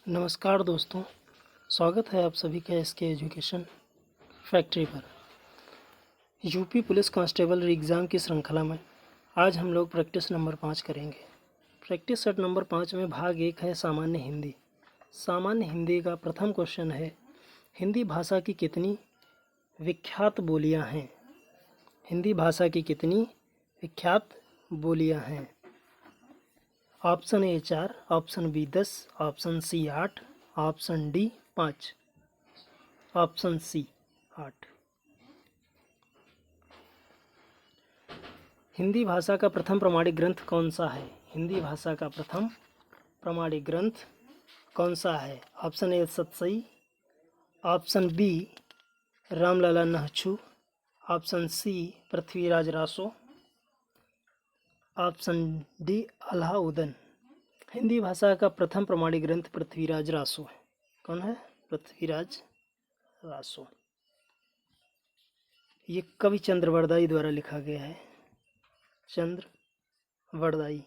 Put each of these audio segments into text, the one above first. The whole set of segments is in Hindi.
नमस्कार दोस्तों, स्वागत है आप सभी का एसके एजुकेशन फैक्ट्री पर। यूपी पुलिस कांस्टेबल एग्ज़ाम की श्रृंखला में आज हम लोग प्रैक्टिस नंबर 5 करेंगे। प्रैक्टिस सेट नंबर 5 में भाग 1 है सामान्य हिंदी। सामान्य हिंदी का प्रथम क्वेश्चन है, हिंदी भाषा की कितनी विख्यात बोलियां हैं? हिंदी भाषा की कितनी विख्यात बोलियां हैं? Option A 4, option B 10, option C 8, option D 5, option C 8। Hindi भाषा का प्रथम प्रमाणिक ग्रंथ कौन सा है? हिंदी भाषा का प्रथम प्रमाणिक ग्रंथ कौन सा है? Option A Satsai, option B Ramlala Nahchhu, option C Prithviraj Raso, option D Alauddin. Hindi भाषा का प्रथम प्रमाणिक ग्रंथ पृथ्वीराज रासो है। कौन है? पृथ्वीराज रासो। ये कवि चंद्रवरदाई द्वारा लिखा गया है। चंद्रवरदाई।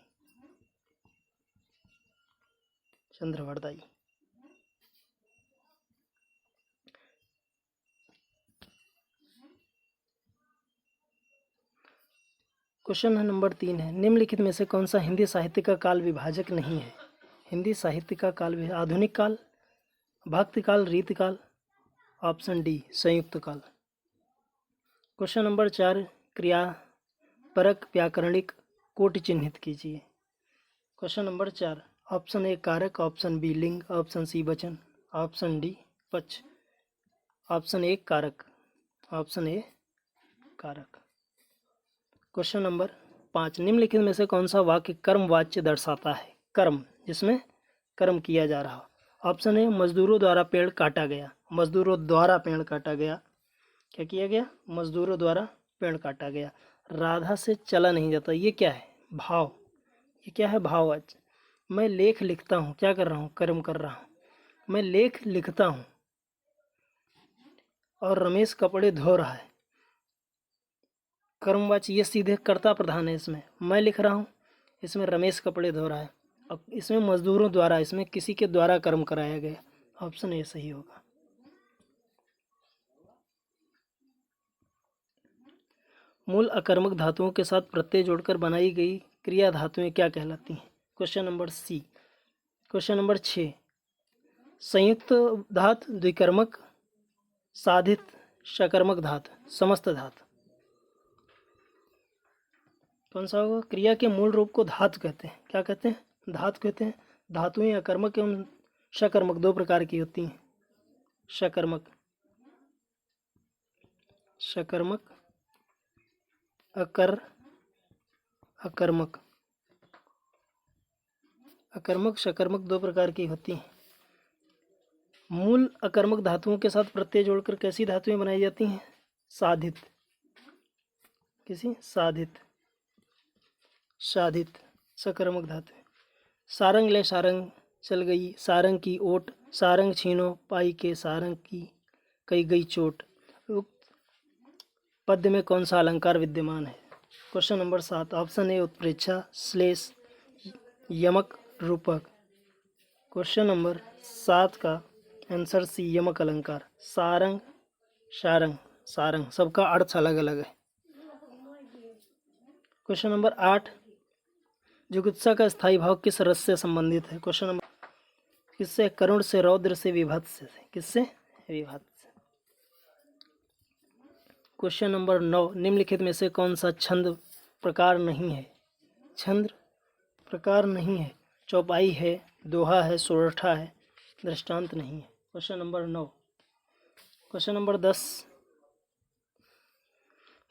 क्वेश्चन नंबर 3 है, निम्नलिखित में से कौन सा हिंदी साहित्य का काल विभाजक नहीं है? हिंदी साहित्य का काल आधुनिक काल, भक्ति काल, रीति काल, ऑप्शन डी संयुक्त काल। क्वेश्चन नंबर 4, क्रियापरक व्याकरणिक कोटि चिन्हित कीजिए। क्वेश्चन नंबर 4, ऑप्शन ए कारक, ऑप्शन बी लिंग, ऑप्शन सी वचन, ऑप्शन डी पक्ष। ऑप्शन ए कारक, ऑप्शन ए कारक। क्वेश्चन नंबर 5, निम्नलिखित में से कौन सा वाक्य कर्मवाच्य दर्शाता है? कर्म, जिसमें कर्म किया जा रहा। ऑप्शन ए मजदूरों द्वारा पेड़ काटा गया। मजदूरों द्वारा पेड़ काटा गया। क्या किया गया? मजदूरों द्वारा पेड़ काटा गया। राधा से चला नहीं जाता। ये क्या है? भाव। ये क्या है? भाववाच्य। मैं लेख लिखता हूँ। क्या कर रहा हूँ? कर्म कर रहा हूँ। मैं लेख लिखता हूँ। और रमेश कपड़े धो रहा है। कर्मवाच्य, ये सीधे कर्ता प्रधान है। इसमें मैं लिख रहा हूँ, इसमें रमेश कपड़े धो रहा है। अब इसमें मजदूरों द्वारा, इसमें किसी के द्वारा कर्म कराया गया। ऑप्शन ए सही होगा। मूल अकर्मक धातुओं के साथ प्रत्यय जोड़कर बनाई गई क्रिया धातुएं क्या कहलाती हैं? Question number C. Question number 6, संयुक्त धात, द्विकर्मक, साधित, सकर्मक धात, समस्त धात। कौन सा होगा? क्रिया के मूल रूप को धातु कहते हैं। क्या कहते हैं? धातु कहते हैं। धातुएं अकर्मक एवं सकर्मक दो प्रकार की होती हैं। सकर्मक, सकर्मक, अकर्मक। अकर्मक सकर्मक दो प्रकार की होती हैं। मूल अकर्मक धातुओं के साथ प्रत्यय जोड़कर कैसी धातुएं बनाई जाती हैं? साधित। किसी? साधित, साधित सकर्मक धातु। सारंग ले सारंग चल गई, सारंग की ओट, सारंग छीनो पाई के, सारंग की कई गई चोट। पद्य में कौन सा अलंकार विद्यमान है? क्वेश्चन नंबर 7, ऑप्शन ए उत्प्रेक्षा, श्लेष, यमक, रूपक। क्वेश्चन नंबर 7 का आंसर सी यमक अलंकार। सारंग, सारंग, सारंग, सबका अर्थ अलग अलग है। क्वेश्चन नंबर 8, जुगुप्सा का स्थायी भाव किस रस से संबंधित है? क्वेश्चन नंबर किससे? करुण से, रौद्र से, विभत्स से। किससे? विभत्स। क्वेश्चन नंबर 9, निम्नलिखित में से कौन सा छंद प्रकार नहीं है? छंद प्रकार नहीं है। चौपाई है, दोहा है, सोरठा है, दृष्टांत नहीं है। Question number 9। क्वेश्चन नंबर 10,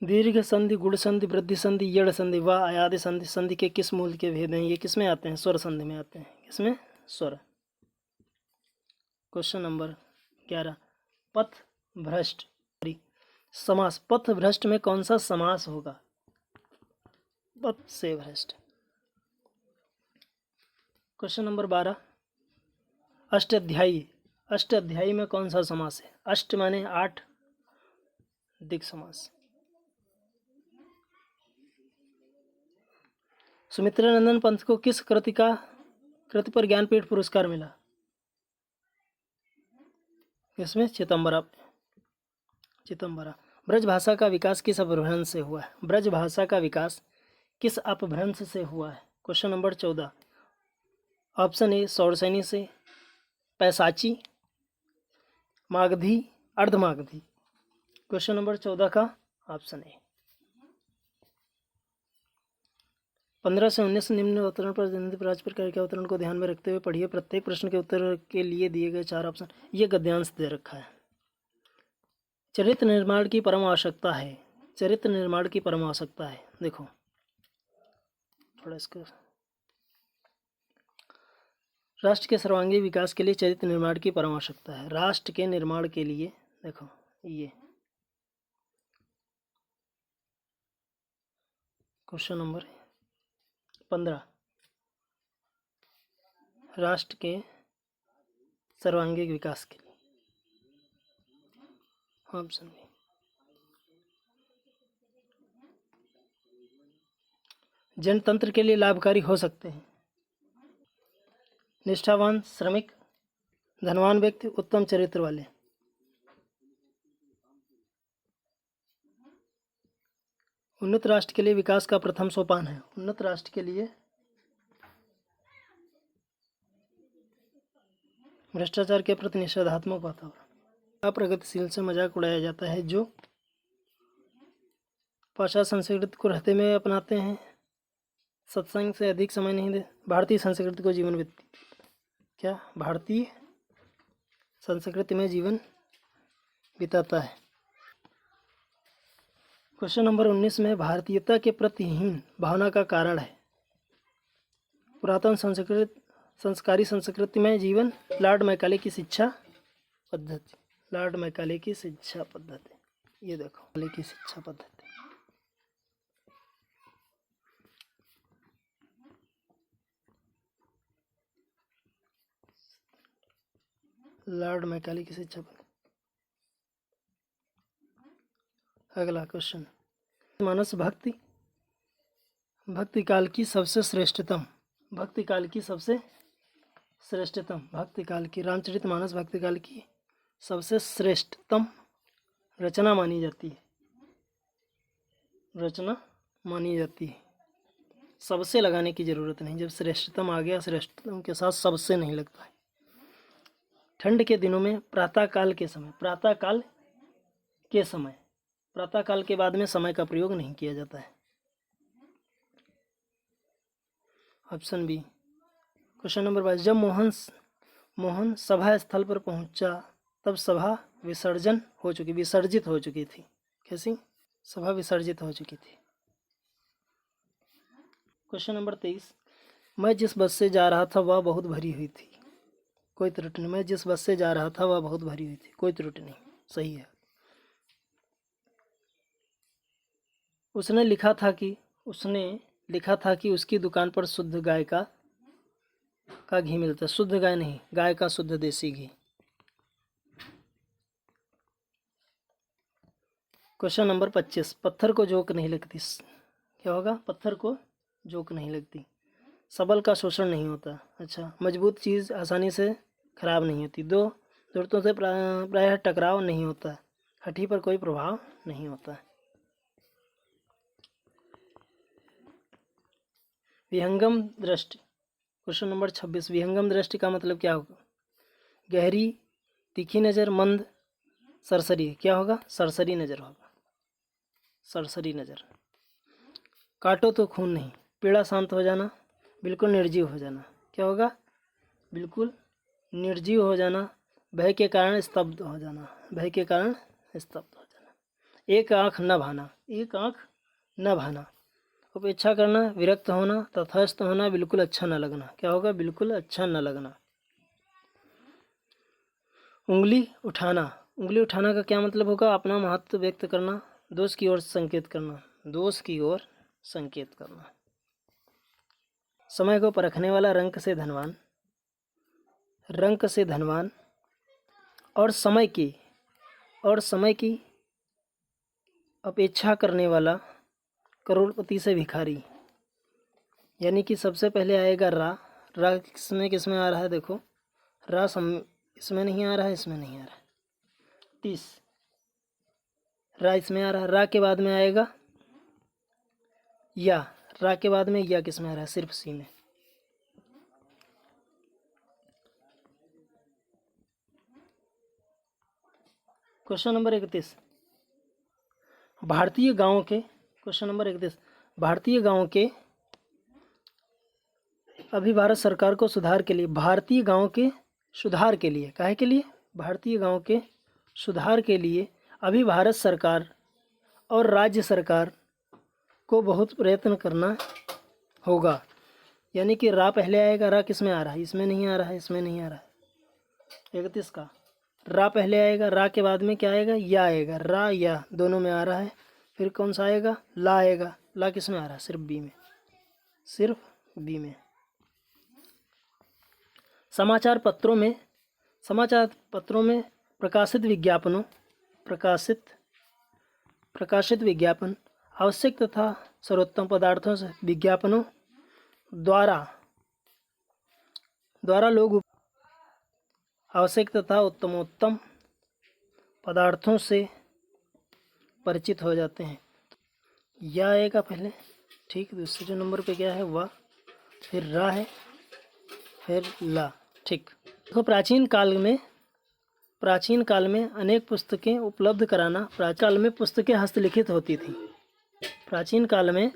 दीर्घ संधि, गुण संधि, वृद्धि संधि, यड़ संधि व आयादि संधि, संधि के किस मूल के भेद हैं? ये किस में आते हैं? स्वर संधि में आते हैं। किसमें? स्वर। क्वेश्चन नंबर 11, पथ भ्रष्ट समास। पथ भ्रष्ट में कौन सा समास होगा? पथ से भ्रष्ट। Question number 12, Ashtadhyayi. अष्टाध्यायी में कौन सा समास है? अष्ट माने 8, दिक् समास। सुमित्रा नंदन पंत को किस कृति पर ज्ञानपीठ पुरस्कार मिला? इसमें चिदम्बरा। ब्रज भाषा का विकास किस अपभ्रंश से हुआ है? ब्रज भाषा का विकास किस अपभ्रंश से हुआ है? Question number 14। Option A Shauraseni से, पैसाची, मागधी, अर्धमागधी। क्वेश्चन नंबर 14 का ऑप्शन ए। 15 से 19 निम्न अवतरण पर पाँच प्रकार के अवतरण को ध्यान में रखते हुए पढ़िए। प्रत्येक प्रश्न के उत्तर के लिए दिए गए 4 ऑप्शन। ये गद्यांश दे रखा है। चरित्र निर्माण की परम आवश्यकता है। चरित्र निर्माण की परम आवश्यकता है। देखो थोड़ा इसको, राष्ट्र के सर्वांगीण विकास के लिए चरित्र निर्माण की परम आवश्यकता है। राष्ट्र के निर्माण के लिए देखो ये क्वेश्चन नंबर 15, राष्ट्र के सर्वांगीण विकास के लिए ऑप्शन बी। जनतंत्र के लिए लाभकारी हो सकते हैं निष्ठावान, श्रमिक, धनवान व्यक्ति, उत्तम चरित्र वाले। उन्नत राष्ट्र के लिए विकास का प्रथम सोपान है। उन्नत राष्ट्र के लिए भ्रष्टाचार के प्रति निषेधात्मक वातावरण। अप्रगतिशील से मजाक उड़ाया जाता है जो पाश्चात्य संस्कृति को रहते में अपनाते हैं। सत्संग से अधिक समय नहीं दे। भारतीय संस्कृति को जीवन व्यतीत, क्या भारतीय संस्कृति में जीवन बिताता है। क्वेश्चन नंबर 19 में भारतीयता के प्रतिहीन भावना का कारण है। पुरातन संस्कारी संस्कृति में जीवन। लॉर्ड मैकाले की शिक्षा पद्धति। लॉर्ड मैकाले की शिक्षा पद्धति, ये देखो मैकाले की शिक्षा पद्धति। लॉर्ड मैकाले की शिक्षा पद्धति। अगला क्वेश्चन, मानस भक्ति भक्ति काल की सबसे श्रेष्ठतम, भक्ति काल की सबसे श्रेष्ठतम, भक्ति काल की रामचरितमानस भक्ति काल की सबसे श्रेष्ठतम रचना मानी जाती है। रचना मानी जाती है। सबसे लगाने की ज़रूरत नहीं। जब श्रेष्ठतम आ गया, श्रेष्ठतम के साथ सबसे नहीं लगता है। ठंड के दिनों में प्रातःकाल के समय, प्रातःकाल के समय, प्रातःकाल के बाद में समय का प्रयोग नहीं किया जाता है। Option B. क्वेश्चन नंबर 22, जब मोहन सभा स्थल पर पहुंचा तब सभा विसर्जित हो चुकी थी। कैसी? सभा विसर्जित हो चुकी थी। क्वेश्चन नंबर 23, मैं जिस बस से जा रहा था वह बहुत भरी हुई थी। कोई त्रुटि नहीं। मैं जिस बस से जा रहा था वह बहुत भरी हुई थी। कोई त्रुटि नहीं, सही है। उसने लिखा था कि उसकी दुकान पर शुद्ध गाय का घी मिलता है। शुद्ध गाय नहीं, गाय का शुद्ध देसी घी। क्वेश्चन नंबर 25, पत्थर को जोक नहीं लगती। क्या होगा? पत्थर को जोक नहीं लगती। सबल का शोषण नहीं होता। अच्छा, मजबूत चीज़ आसानी से खराब नहीं होती। दो जरूरतों से प्रायः टकराव नहीं होता। हठी पर कोई प्रभाव नहीं होता। विहंगम दृष्टि। क्वेश्चन नंबर 26, विहंगम दृष्टि का मतलब क्या होगा? गहरी, तीखी नज़र, मंद, सरसरी। क्या होगा? सरसरी नज़र होगा। सरसरी नज़र। काटो तो खून नहीं। पीड़ा शांत हो जाना, बिल्कुल निर्जीव हो जाना। क्या होगा? बिल्कुल निर्जीव हो जाना। भय के कारण स्तब्ध हो जाना। भय के कारण स्तब्ध हो जाना। एक आँख न भाना। एक आँख न भाना। उपेक्षा करना, विरक्त होना, तटस्थ होना, बिल्कुल अच्छा न लगना। क्या होगा? बिल्कुल अच्छा न लगना। उंगली उठाना। उंगली उठाना का क्या मतलब होगा? अपना महत्व व्यक्त करना, दोष की ओर संकेत करना। दोष की ओर संकेत करना। समय को परखने वाला, रंक से धनवान, रंक से धनवान, और समय की अपेक्षा करने वाला, करोड़पति से भिखारी। यानी कि सबसे पहले आएगा रा किसमें आ रहा है? देखो रा इसमें नहीं आ रहा है, इसमें नहीं आ रहा है। 30। रा इसमें आ रहा है, रा के बाद में आएगा या, रा के बाद में या किस में आ रहा है? सिर्फ सी में। क्वेश्चन नंबर 31, भारतीय गांवों के, क्वेश्चन नंबर 31, भारतीय गांवों के अभी भारत सरकार को सुधार के लिए, भारतीय गांवों के सुधार के लिए, काहे के लिए? भारतीय गांवों के सुधार के लिए अभी भारत सरकार और राज्य सरकार को बहुत प्रयत्न करना होगा। यानी कि रा पहले आएगा, रा किस में आ रहा है? इसमें नहीं आ रहा है, इसमें नहीं आ रहा है। 31 का रा पहले आएगा, रा के बाद में क्या आएगा? या आएगा। रा या दोनों में आ रहा है। फिर कौन सा आएगा? ला आएगा। ला किस में आ रहा है? सिर्फ बी में, सिर्फ बी में। समाचार पत्रों में प्रकाशित विज्ञापन आवश्यक तथा सर्वोत्तम पदार्थों से विज्ञापनों द्वारा लोग आवश्यक तथा उत्तमोत्तम पदार्थों से परिचित हो जाते हैं। या आएगा पहले, ठीक। दूसरे नंबर पे क्या है? वाह। फिर रा है, फिर ला, ठीक। तो प्राचीन काल में अनेक पुस्तकें उपलब्ध कराना, प्राचीन काल में पुस्तकें हस्तलिखित होती थी। प्राचीन काल में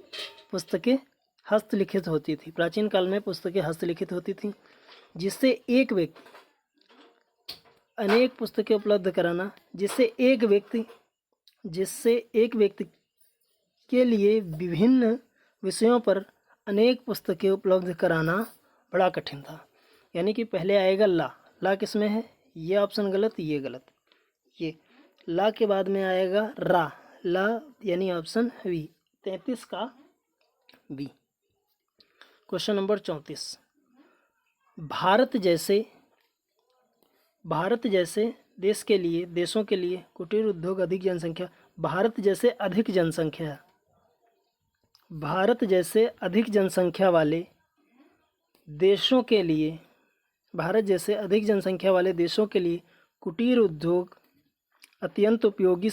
पुस्तकें हस्तलिखित होती थी। प्राचीन काल में पुस्तकें हस्तलिखित होती थी, जिससे एक व्यक्ति, अनेक पुस्तकें उपलब्ध कराना, जिससे एक व्यक्ति के लिए विभिन्न विषयों पर अनेक पुस्तकें उपलब्ध कराना बड़ा कठिन था। यानी कि पहले आएगा ला। ला किस में है? ये ऑप्शन गलत, ये गलत। ये ला के बाद में आएगा रा। ला यानी ऑप्शन बी, 33 का बी। क्वेश्चन नंबर 34, भारत जैसे देशों के लिए कुटीर उद्योग अधिक जनसंख्या, भारत जैसे अधिक जनसंख्या वाले देशों के लिए, भारत जैसे अधिक जनसंख्या वाले देशों के लिए कुटीर उद्योग अत्यंत उपयोगी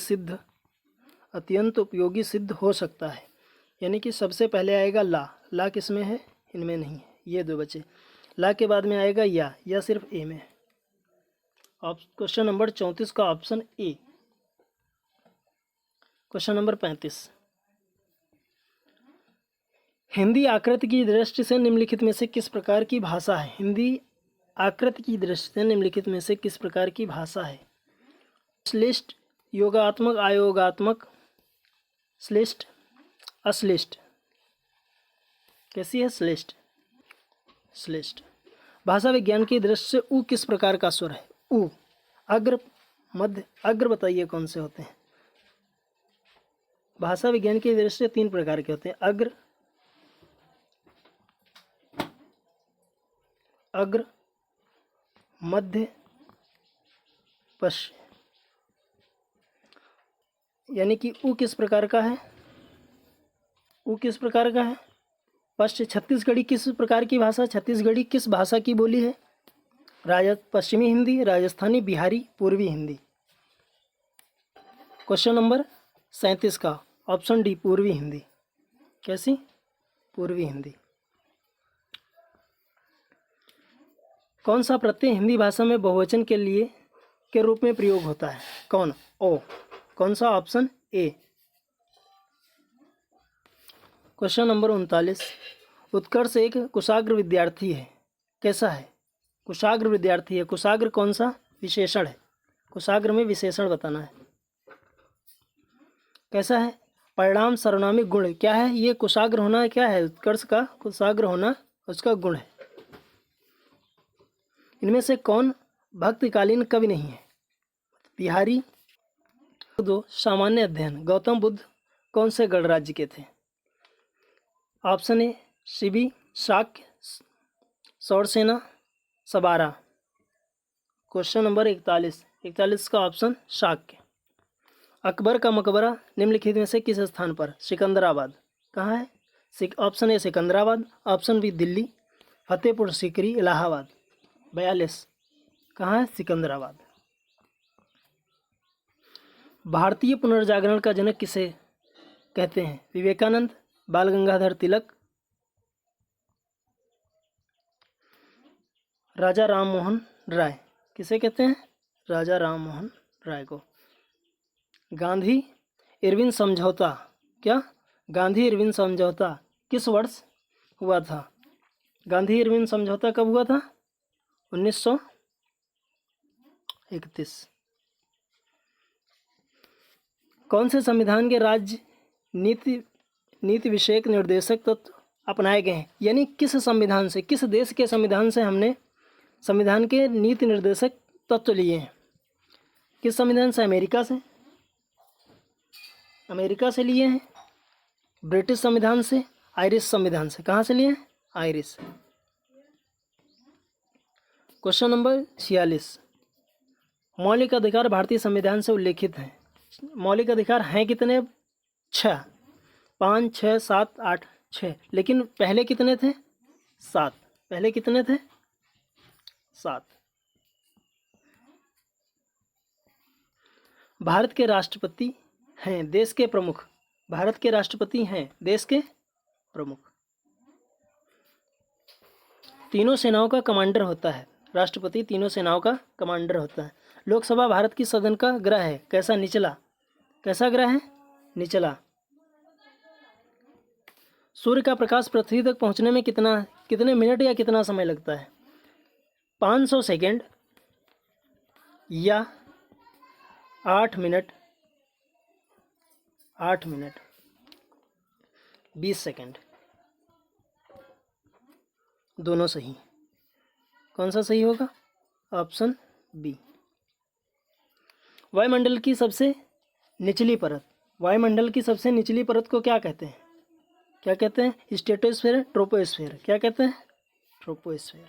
सिद्ध हो सकता है। यानी कि सबसे पहले आएगा ला। ला किस में है? इनमें नहीं है, ये दो बचे। ला के बाद में आएगा या सिर्फ ए में। क्वेश्चन नंबर 34 का option A. Question number 35, Hindi आकृति की दृष्टि से निम्नलिखित में से किस प्रकार की भाषा है? हिंदी आकृति की दृष्टि से निम्नलिखित में से किस प्रकार की भाषा है? श्लिष्ट, योगात्मक, अयोगात्मक, श्लिष्ट, अश्लिष्ट। कैसी है? श्लिष्ट। भाषा विज्ञान की दृष्टि से उ किस प्रकार का स्वर है? उ, अग्र, मध्य, अग्र बताइए कौन से होते हैं? भाषा विज्ञान की दृष्टि से 3 प्रकार के होते हैं, अग्र, मध्य, पश्च। यानी कि उ किस प्रकार का है? पश्च छत्तीसगढ़ी किस प्रकार की भाषा? छत्तीसगढ़ी किस भाषा की बोली है? पश्चिमी हिंदी, राजस्थानी, बिहारी, पूर्वी हिंदी। क्वेश्चन नंबर 37 का ऑप्शन डी, पूर्वी हिंदी। कैसी? पूर्वी हिंदी। कौन सा प्रत्यय हिंदी भाषा में बहुवचन के रूप में प्रयोग होता है? कौन? ओ। कौन सा? Option A. क्वेश्चन नंबर 39, उत्कर्ष एक कुशाग्र विद्यार्थी है। कैसा है? कुशाग्र विद्यार्थी है। कुशाग्र कौन सा विशेषण है? कुशाग्र में विशेषण बताना है। कैसा है? परिणाम सर्वनामिक गुण क्या है? ये कुशाग्र होना क्या है? उत्कर्ष का कुशाग्र होना उसका गुण है। इनमें से कौन भक्तिकालीन कवि नहीं है? बिहारी। 2, सामान्य अध्ययन, गौतम बुद्ध कौन से गणराज्य के थे? Option A, Shibi, Shakya, Saurasena, Sabara. Question number 41 का ऑप्शन शाक्य। अकबर का मकबरा निम्नलिखित में से किस स्थान पर? सिकंदराबाद। कहाँ है? Option A Secunderabad, option B Delhi, Fatehpur Sikri, Allahabad. 42 कहाँ है? सिकंदराबाद। भारतीय पुनर्जागरण का जनक किसे कहते हैं? विवेकानंद, बाल गंगाधर तिलक, राजा राम मोहन राय। किसे कहते हैं? राजा राम मोहन राय को। गांधी इरविन समझौता, क्या? गांधी इरविन समझौता किस वर्ष हुआ था? गांधी इरविन समझौता कब हुआ था? 1931। कौन से संविधान के राज्य नीति विषयक निर्देशक तत्व अपनाए गए हैं? यानी किस संविधान से, किस देश के संविधान से हमने संविधान के नीति निर्देशक तत्व लिए हैं? किस संविधान से? अमेरिका से लिए हैं, ब्रिटिश संविधान से, आयरिश संविधान से। कहाँ से लिए हैं? आयरिश। Question number 46। मौलिक अधिकार भारतीय संविधान से उल्लेखित हैं। मौलिक अधिकार हैं कितने? 6, 5, 6, 7, 8, 6। लेकिन पहले कितने थे? 7। पहले कितने थे? 7। भारत के राष्ट्रपति हैं देश के प्रमुख। भारत के राष्ट्रपति हैं देश के प्रमुख। तीनों सेनाओं का कमांडर होता है। राष्ट्रपति तीनों सेनाओं का कमांडर होता है। लोकसभा भारत की सदन का ग्रह है। कैसा? निचला। कैसा ग्रह है? निचला। सूर्य का प्रकाश पृथ्वी तक पहुंचने में कितने मिनट या कितना समय लगता है? 500 सेकेंड या 8 मिनट, 20 सेकेंड। दोनों सही। कौन सा सही होगा? Option B. वायुमंडल की सबसे निचली परत, वायुमंडल की सबसे निचली परत को क्या कहते हैं? क्या कहते हैं? Stratosphere, troposphere. क्या कहते हैं? ट्रोपोस्फीयर।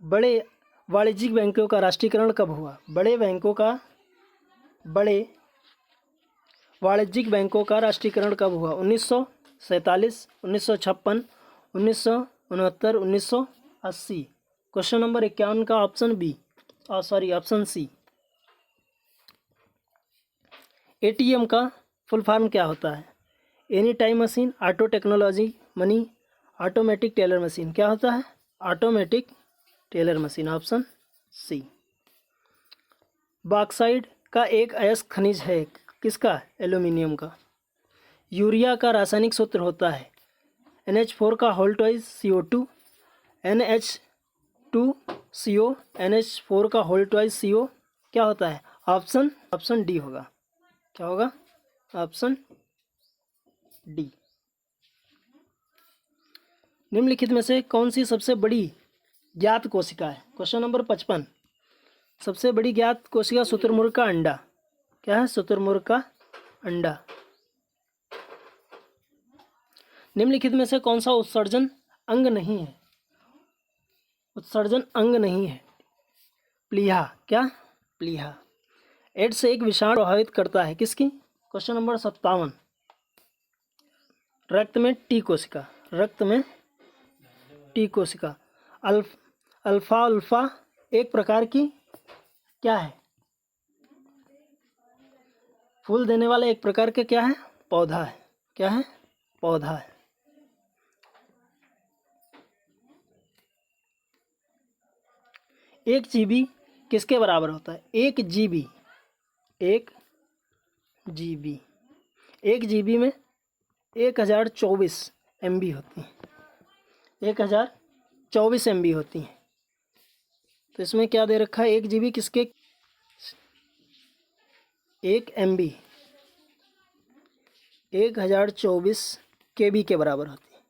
बड़े वाणिज्यिक बैंकों का राष्ट्रीयकरण कब हुआ? बड़े वाणिज्यिक बैंकों का राष्ट्रीयकरण कब हुआ? 1947, 1956, 1969, 1980। क्वेश्चन नंबर 51 का option B, option C. ATM का फुल फॉर्म क्या होता है? Any time machine, auto technology money, automatic teller machine. क्या होता है? Automatic teller machine. Option C. Bauxite का एक अयस्क खनिज है। किसका? एल्यूमिनियम का। यूरिया का रासायनिक सूत्र होता है NH4 का whole twice CO2, NH2CO, NH4 का होल ट्वाइस CO। क्या होता है? ऑप्शन डी होगा। क्या होगा? Option D. निम्नलिखित में से कौन सी सबसे बड़ी ज्ञात कोशिका है? Question number 55। सबसे बड़ी ज्ञात कोशिका शुतुरमुर्ग का अंडा। क्या है? शुतुरमुर्ग का अंडा। निम्नलिखित में से कौन सा उत्सर्जन अंग नहीं है? उत्सर्जन अंग नहीं है। प्लीहा। क्या? प्लीहा। एड्स से एक विषाणु प्रभावित करता है किसकी? Question number 57। रक्त में टी कोशिका। रक्त में टी कोशिका। अल्फा एक प्रकार की क्या है? फूल देने वाला एक प्रकार का क्या है? पौधा है। क्या है? पौधा है। एक जीबी किसके बराबर होता है? एक जीबी में 1024 MB होती हैं। 1024 MB होती हैं। तो इसमें क्या दे रखा है? 1 GB किसके? 1 MB 1024 KB के बराबर होती है।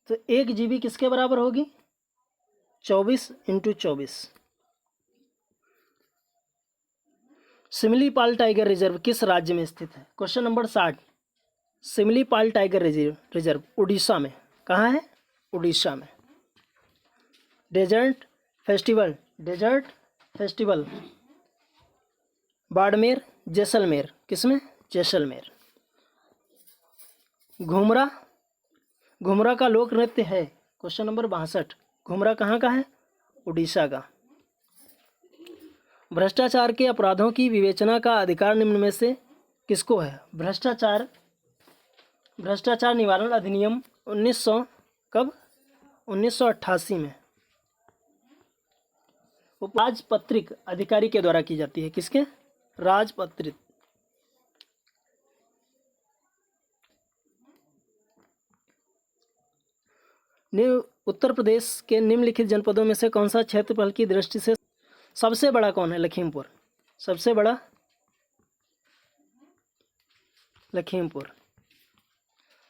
तो 1 GB किसके बराबर होगी? 24 × 24। सिमलीपाल टाइगर रिजर्व किस राज्य में स्थित है? Question number 60। Simlipal tiger reserve Orissa में। कहाँ है? उड़ीसा में। Desert festival Barmer, Jaisalmer. किसमें? जैसलमेर। घुमरा का लोक नृत्य है। Question number 62। घुमरा कहाँ का है? उड़ीसा का। भ्रष्टाचार के अपराधों की विवेचना का अधिकार निम्न में से किसको है? भ्रष्टाचार निवारण अधिनियम 1988 में राजपत्रित अधिकारी के द्वारा की जाती है। किसके? राजपत्रित। उत्तर प्रदेश के निम्नलिखित जनपदों में से कौन सा क्षेत्रफल की दृष्टि से सबसे बड़ा कौन है? लखीमपुर। सबसे बड़ा लखीमपुर।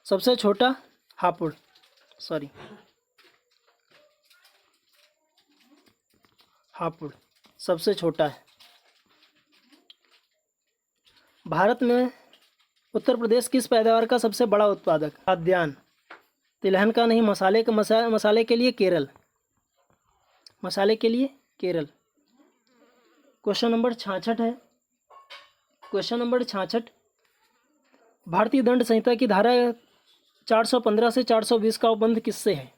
सबसे छोटा हापुड़। हापुड़ सबसे छोटा है। भारत में उत्तर प्रदेश किस पैदावार का सबसे बड़ा उत्पादक? खाद्यान्न। तिलहन का नहीं, मसाले के लिए केरल। मसाले के लिए केरल। क्वेश्चन नंबर 66 है। क्वेश्चन नंबर 66, भारतीय दंड संहिता की धारा 415 से 420 का उपबंध किससे है?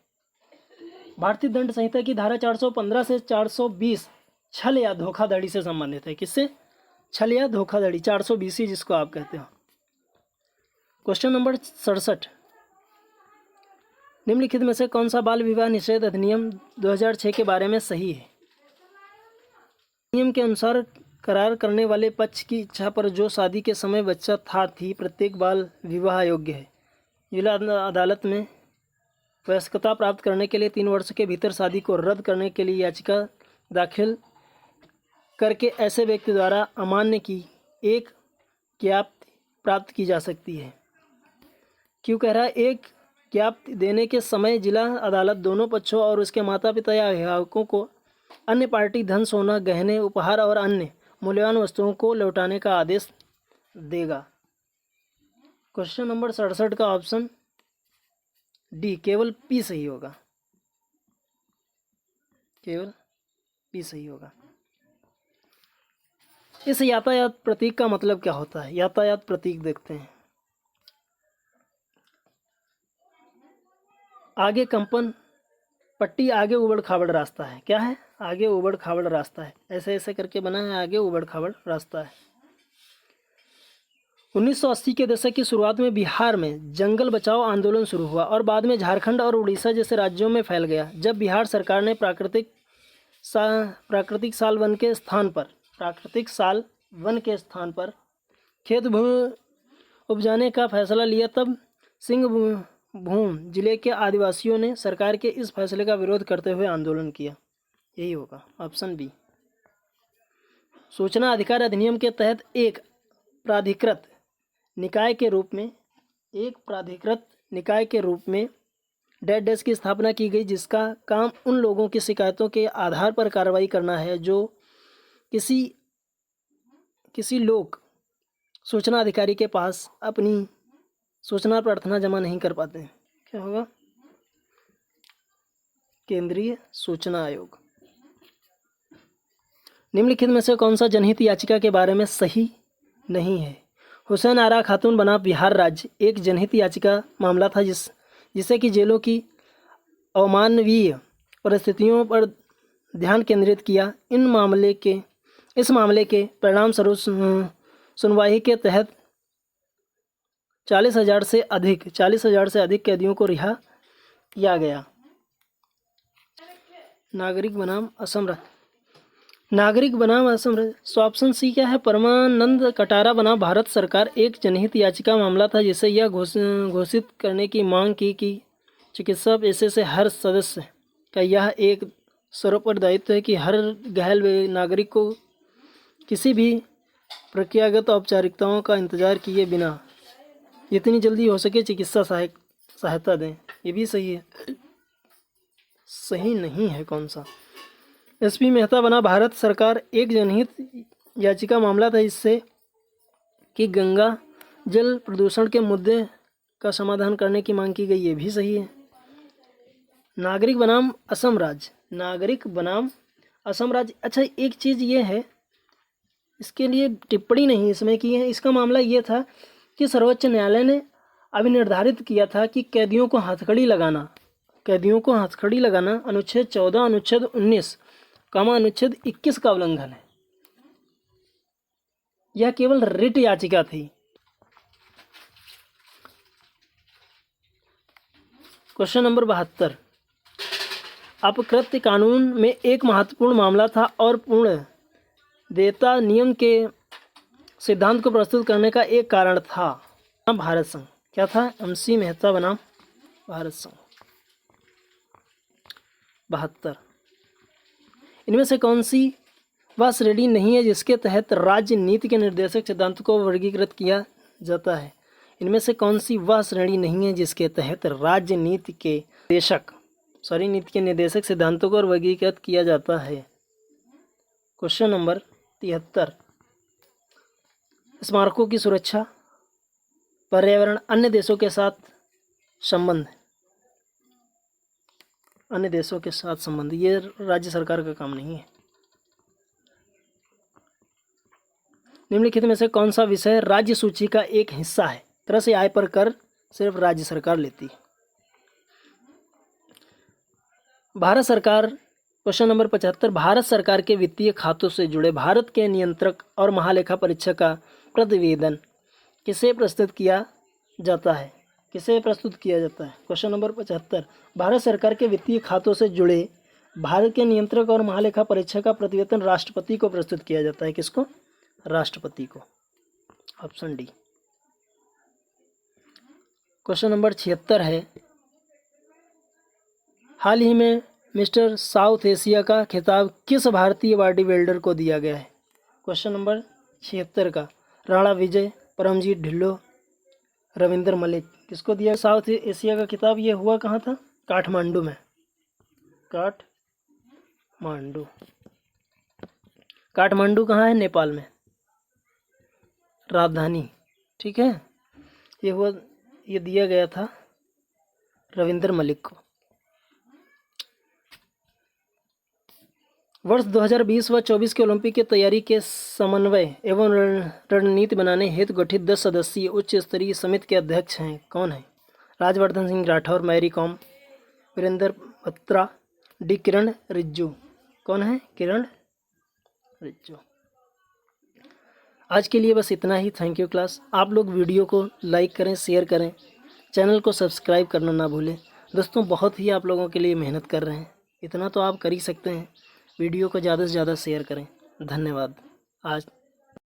भारतीय दंड संहिता की धारा 415 से 420 छल या धोखाधड़ी से संबंधित है। किससे? छल या धोखाधड़ी। 420 ही जिसको आप कहते हो। क्वेश्चन नंबर 67, निम्नलिखित में से कौन सा बाल विवाह निषेध अधिनियम 2006 के बारे में सही है? नियम के अनुसार करार करने वाले पक्ष की इच्छा पर जो शादी के समय बच्चा थी प्रत्येक बाल विवाह योग्य है। जिला अदालत में वयस्कता प्राप्त करने के लिए 3 वर्ष के भीतर शादी को रद्द करने के लिए याचिका दाखिल करके ऐसे व्यक्ति द्वारा अमान्य की एक ज्ञाप्ति प्राप्त की जा सकती है। क्यों कह रहा है? एक ज्ञाप्ति देने के समय जिला अदालत दोनों पक्षों और उसके माता पिता या अभिभावकों को अन्य पार्टी धन, सोना, गहने, उपहार और अन्य मूल्यवान वस्तुओं को लौटाने का आदेश देगा। क्वेश्चन नंबर 67 का ऑप्शन डी केवल पी सही होगा। केवल पी सही होगा। इस यातायात प्रतीक का मतलब क्या होता है? यातायात प्रतीक देखते हैं। आगे कंपन पट्टी, आगे उबड़ खाबड़ रास्ता है। क्या है? आगे उबड़ खाबड़ रास्ता है। ऐसे ऐसे करके बना है, आगे उबड़ खाबड़ रास्ता है। 1980 के दशक की शुरुआत में बिहार में जंगल बचाओ आंदोलन शुरू हुआ और बाद में झारखंड और उड़ीसा जैसे राज्यों में फैल गया। जब बिहार सरकार ने प्राकृतिक साल वन के स्थान पर खेत भूमि उपजाने का फैसला लिया, तब सिंहभूम जिले के आदिवासियों ने सरकार के इस फैसले का विरोध करते हुए आंदोलन किया। यही होगा ऑप्शन बी। सूचना अधिकार अधिनियम के तहत एक प्राधिकृत निकाय के रूप में डैश की स्थापना की गई, जिसका काम उन लोगों की शिकायतों के आधार पर कार्रवाई करना है जो किसी लोक सूचना अधिकारी के पास अपनी सूचना प्रार्थना जमा नहीं कर पाते हैं। क्या होगा? केंद्रीय सूचना आयोग। निम्नलिखित में से कौन सा जनहित याचिका के बारे में सही नहीं है? हुसैन आरा खातून बनाम बिहार राज्य एक जनहित याचिका मामला था जिसे कि जेलों की अमानवीय परिस्थितियों पर ध्यान केंद्रित किया। इस मामले के परिणाम स्वरूप सुनवाई के तहत 40,000 से अधिक कैदियों को रिहा किया गया। नागरिक बनाम असम राज्य। ऑप्शन सी क्या है? परमानंद कटारा बनाम भारत सरकार एक जनहित याचिका मामला था जिसे यह घोषित करने की मांग की कि चिकित्सा पेशे से हर सदस्य का यह एक सर्वोपरि दायित्व है कि हर घायल नागरिक को किसी भी प्रक्रियागत औपचारिकताओं का इंतजार किए बिना जितनी जल्दी हो सके चिकित्सा सहायता दें। ये भी सही है। सही नहीं है कौन सा? एसपी मेहता बना भारत सरकार एक जनहित याचिका मामला था इससे कि गंगा जल प्रदूषण के मुद्दे का समाधान करने की मांग की गई। ये भी सही है। नागरिक बनाम असम राज्य। अच्छा, एक चीज़ ये है, इसके लिए टिप्पणी नहीं इसमें की है। इसका मामला ये था कि सर्वोच्च न्यायालय ने अभी निर्धारित किया था कि कैदियों को हथकड़ी लगाना अनुच्छेद 14, अनुच्छेद 19, अनुच्छेद 21 का उल्लंघन है। यह केवल रिट याचिका थी। क्वेश्चन नंबर 72, अपकृत्य कानून में एक महत्वपूर्ण मामला था और पूर्ण देयता नियम के सिद्धांत को प्रस्तुत करने का एक कारण था। भारत संघ। क्या था? MC मेहता बनाम भारत संघ। 72, इनमें से कौन सी वह श्रेणी नहीं है जिसके तहत राज्य नीति के निर्देशक सिद्धांतों को वर्गीकृत किया जाता है? इनमें से कौन सी वह श्रेणी नहीं है जिसके तहत राज्य नीति के निर्देशक सिद्धांतों को वर्गीकृत किया जाता है? क्वेश्चन नंबर 73, स्मारकों की सुरक्षा, पर्यावरण, अन्य देशों के साथ संबंध। अन्य देशों के साथ संबंध ये राज्य सरकार का काम नहीं है। निम्नलिखित में से कौन सा विषय राज्य सूची का एक हिस्सा है? तरह से आय पर कर सिर्फ राज्य सरकार लेती है। भारत सरकार। क्वेश्चन नंबर 75, भारत सरकार के वित्तीय खातों से जुड़े भारत के नियंत्रक और महालेखा परीक्षक का प्रतिवेदन किसे प्रस्तुत किया जाता है? किसे प्रस्तुत किया जाता है? क्वेश्चन नंबर 75, भारत सरकार के वित्तीय खातों से जुड़े भारत के नियंत्रक और महालेखा परीक्षक का प्रतिवेदन राष्ट्रपति को प्रस्तुत किया जाता है। किसको? राष्ट्रपति को। Option D. क्वेश्चन नंबर 76 है, हाल ही में मिस्टर साउथ एशिया का खिताब किस भारतीय बॉडी बिल्डर को दिया गया है? क्वेश्चन नंबर 76 का राणा विजय, परमजीत ढिल्लों, रविंदर मलिक। किसको दिया साउथ एशिया का खिताब? ये हुआ कहाँ था? काठमांडू में। काठमांडू कहाँ है? नेपाल में, राजधानी। ठीक है, ये दिया गया था रविंदर मलिक को। वर्ष 2020 व 24 के ओलंपिक की तैयारी के समन्वय एवं रणनीति बनाने हेतु गठित 10 सदस्यीय उच्च स्तरीय समिति के अध्यक्ष हैं कौन है? Rajyavardhan Singh Rathore, Mary Kom, Virender Batra, D Kiren Rijiju. कौन है? किरण रिज्जू। आज के लिए बस इतना ही। Thank you class. आप लोग वीडियो को लाइक करें, शेयर करें, चैनल को सब्सक्राइब करना ना भूलें। दोस्तों बहुत ही आप लोगों के लिए मेहनत कर रहे हैं, इतना तो आप कर ही सकते हैं। वीडियो को ज़्यादा से ज़्यादा शेयर करें। धन्यवाद। आज